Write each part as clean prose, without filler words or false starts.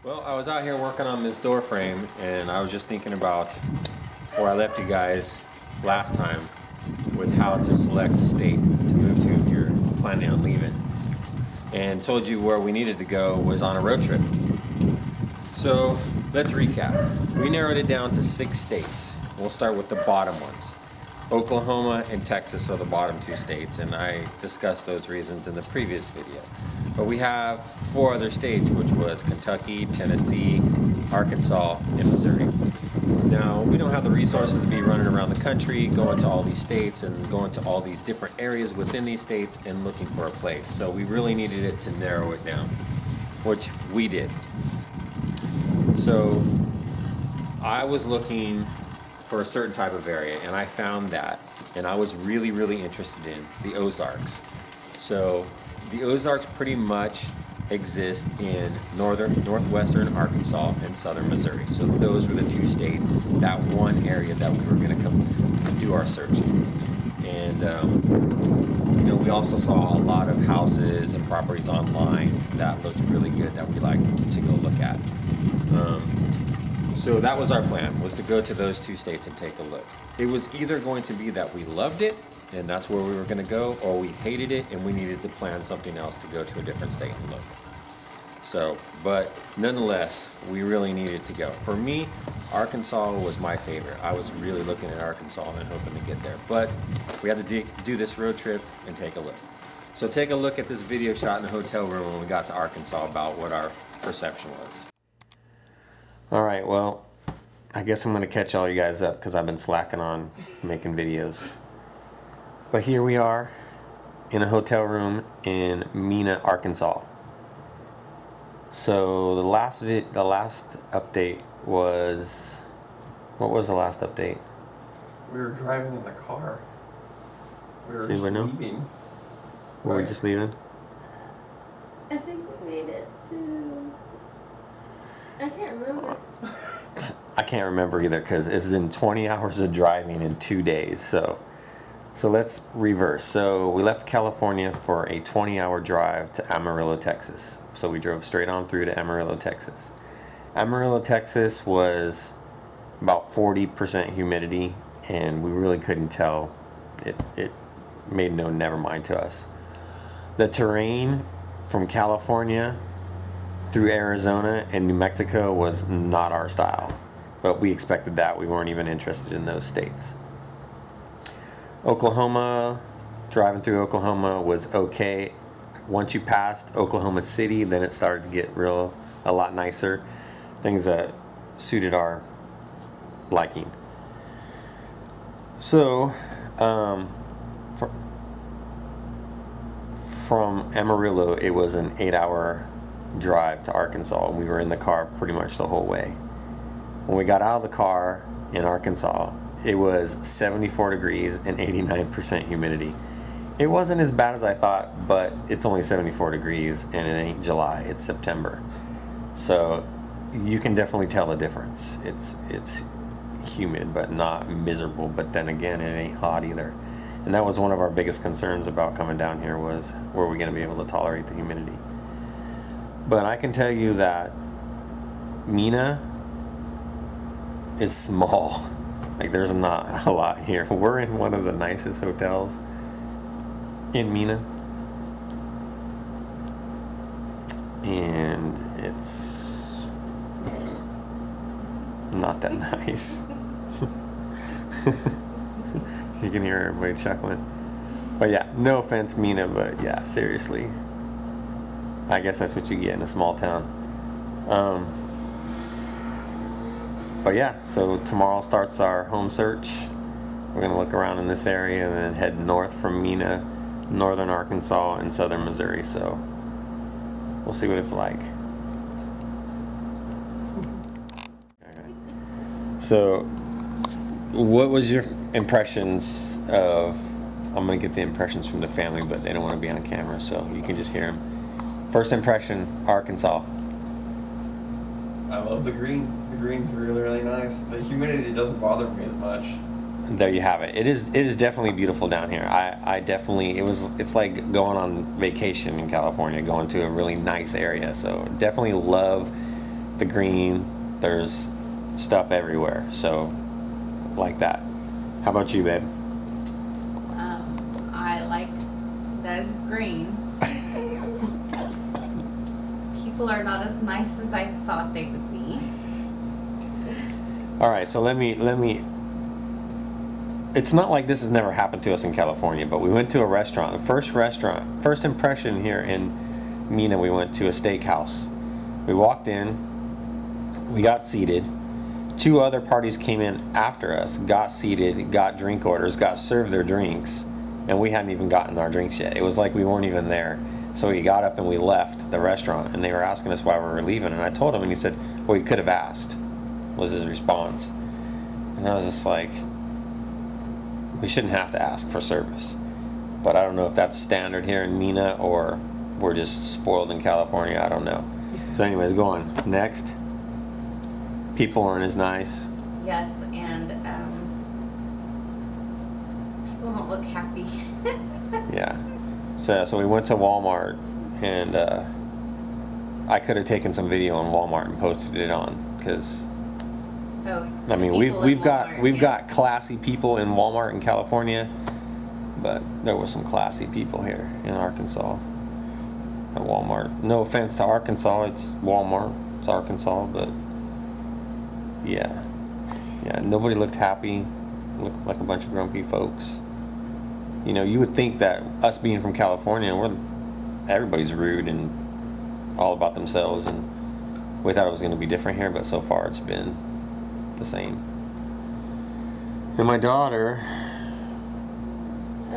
Well, I was out here working on this door frame, and I was just thinking about where I left you guys last time with how to select a state to move to if you're planning on leaving. And told you where we needed to go was on a road trip. So let's recap. We narrowed it down to 6 states. We'll start with the bottom ones. Oklahoma and Texas are the bottom 2 states, and I discussed those reasons in the previous video. But we have 4 other states, which was Kentucky, Tennessee, Arkansas, and Missouri. Now, we don't have the resources to be running around the country, going to all these states and going to all these different areas within these states and looking for a place. So we really needed it to narrow it down, which we did. So I was looking for a certain type of area, and I found that, and I was really interested in the Ozarks. So the Ozarks pretty much exist in northwestern Arkansas and southern Missouri. So those were the 2 states, that one area that we were going to come do our searching. And we also saw a lot of houses and properties online that looked really good that we liked to go look at. So that was our plan, was to go to those 2 states and take a look. It was either going to be that we loved it, and that's where we were going to go, or we hated it and we needed to plan something else to go to a different state and look. So, but nonetheless, we really needed to go. For me, Arkansas was my favorite. I was really looking at Arkansas and hoping to get there. But we had to do this road trip and take a look. So take a look at this video shot in the hotel room when we got to Arkansas about what our perception was. Alright, well, I guess I'm going to catch all you guys up because I've been slacking on making videos. But here we are in a hotel room in Mena, Arkansas. So the last update was, what was the last update? We were driving in the car. We were just leaving. Were we just leaving? I think we made it to... I can't remember. I can't remember either because it's been 20 hours of driving in 2 days. So let's reverse. So we left California for a 20-hour drive to Amarillo, Texas. So we drove straight on through to Amarillo, Texas. Amarillo, Texas was about 40% humidity, and we really couldn't tell. It made no never mind to us. The terrain from California through Arizona and New Mexico was not our style, but we expected that. We weren't even interested in those states. Oklahoma, driving through Oklahoma was okay. Once you passed Oklahoma City, then it started to get a lot nicer. Things that suited our liking. So, from Amarillo, it was an 8-hour drive to Arkansas, and we were in the car pretty much the whole way. When we got out of the car in Arkansas, it was 74 degrees and 89% humidity. It wasn't as bad as I thought, but it's only 74 degrees and it ain't July, it's September. So you can definitely tell the difference. It's humid but not miserable, but then again it ain't hot either. And that was one of our biggest concerns about coming down here, was were we going to be able to tolerate the humidity. But I can tell you that Mena is small. Like, there's not a lot here. We're in one of the nicest hotels in Mena, and it's not that nice. You can hear everybody chuckling. But yeah, no offense, Mena, but yeah, seriously. I guess that's what you get in a small town. But yeah, so tomorrow starts our home search. We're going to look around in this area and then head north from Mena, northern Arkansas, and southern Missouri. So we'll see what it's like. Okay. So what was your impressions of... I'm going to get the impressions from the family, but they don't want to be on camera, so you can just hear them. First impression, Arkansas. I love the green. The green's really nice. The humidity doesn't bother me as much. There you have it. It is definitely beautiful down here. I definitely, it's like going on vacation in California, going to a really nice area. So definitely love the green. There's stuff everywhere. So, like that. How about you, babe? I like that it's green. People are not as nice as I thought they would be. All right, so let me. It's not like this has never happened to us in California, but we went to a restaurant. The first impression here in Mena, we went to a steakhouse. We walked in, we got seated. 2 other parties came in after us, got seated, got drink orders, got served their drinks, and we hadn't even gotten our drinks yet. It was like we weren't even there. So we got up and we left the restaurant, and they were asking us why we were leaving, and I told him, and he said, well, you could have asked, was his response. And I was just like, we shouldn't have to ask for service. But I don't know if that's standard here in Mena or we're just spoiled in California. I don't know. So anyways, go on. Next. People aren't as nice. Yes, and people don't look happy. Yeah. So we went to Walmart, and I could have taken some video on Walmart and posted it on, because I mean we've got classy people in Walmart in California, but there were some classy people here in Arkansas at Walmart. No offense to Arkansas, it's Walmart, it's Arkansas, but yeah, nobody looked happy. Looked like a bunch of grumpy folks. You know, you would think that us being from California, everybody's rude and all about themselves, and we thought it was going to be different here, but so far it's been the same. And my daughter,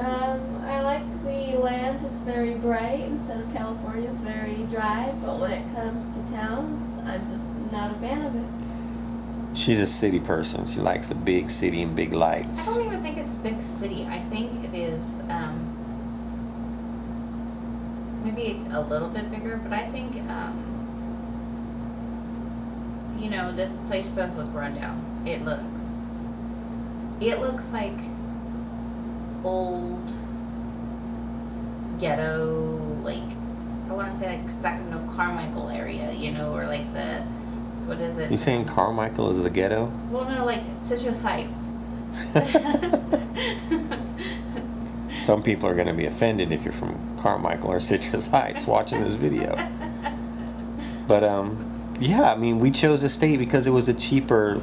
I like the land. It's very bright instead of California. It's very dry. But when it comes to towns, I'm just not a fan of it. she's a city person. She likes the big city and big I lights. don't even think it's big city. I think it is maybe a little bit bigger, but I think you know, this place does look run down. It looks like old ghetto, like I want to say like Sacramento Carmichael area, you know, or like the, what is it? You saying Carmichael is the ghetto? Well, no, like Citrus Heights. Some people are going to be offended if you're from Carmichael or Citrus Heights watching this video. But yeah, I mean, we chose a state because it was a cheaper,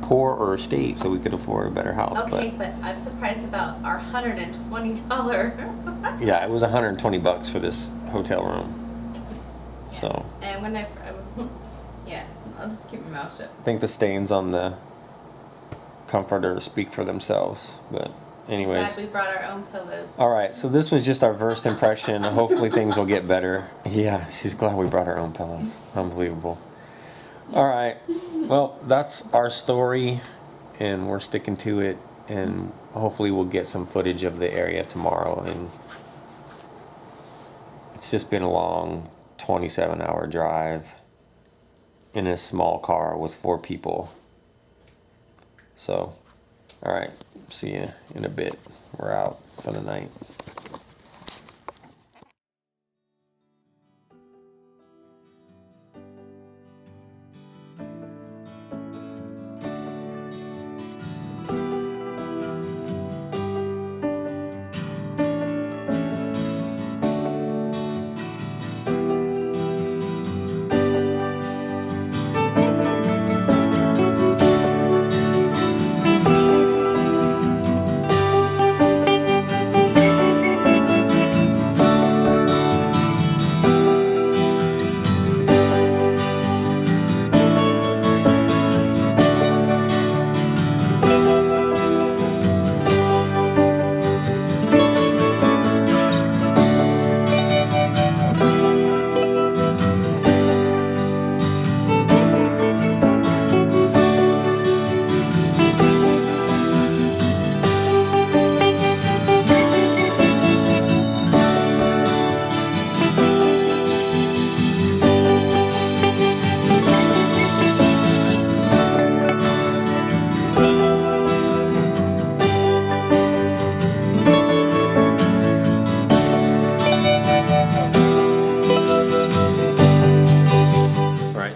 poorer state, so we could afford a better house. Okay, but I'm surprised about our $120. Yeah, it was $120 for this hotel room. So And when yeah, I'll just keep my mouth shut. I think the stains on the comforter speak for themselves. But anyways. Glad we brought our own pillows. All right, so this was just our first impression. Hopefully things will get better. Yeah, she's glad we brought our own pillows. Unbelievable. All right, well, that's our story, and we're sticking to it, and hopefully we'll get some footage of the area tomorrow. And it's just been a long 27-hour drive in a small car with 4 people. So, all right, see you in a bit. We're out for the night.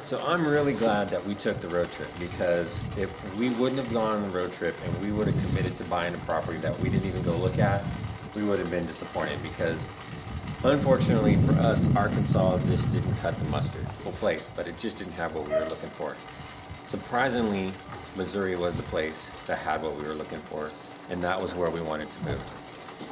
So I'm really glad that we took the road trip, because if we wouldn't have gone on the road trip and we would have committed to buying a property that we didn't even go look at, we would have been disappointed, because unfortunately for us, Arkansas just didn't cut the mustard. Full place, but it just didn't have what we were looking for. Surprisingly, Missouri was the place that had what we were looking for, and that was where we wanted to move.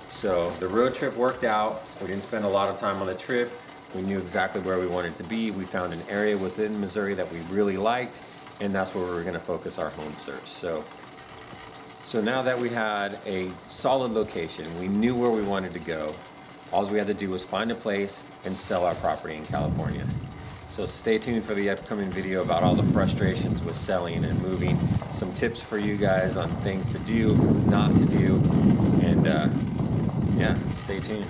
So the road trip worked out. We didn't spend a lot of time on the trip. We knew exactly where we wanted to be. We found an area within Missouri that we really liked, and that's where we were going to focus our home search. So now that we had a solid location, we knew where we wanted to go. All we had to do was find a place and sell our property in California. So stay tuned for the upcoming video about all the frustrations with selling and moving. Some tips for you guys on things to do, not to do, and yeah, stay tuned.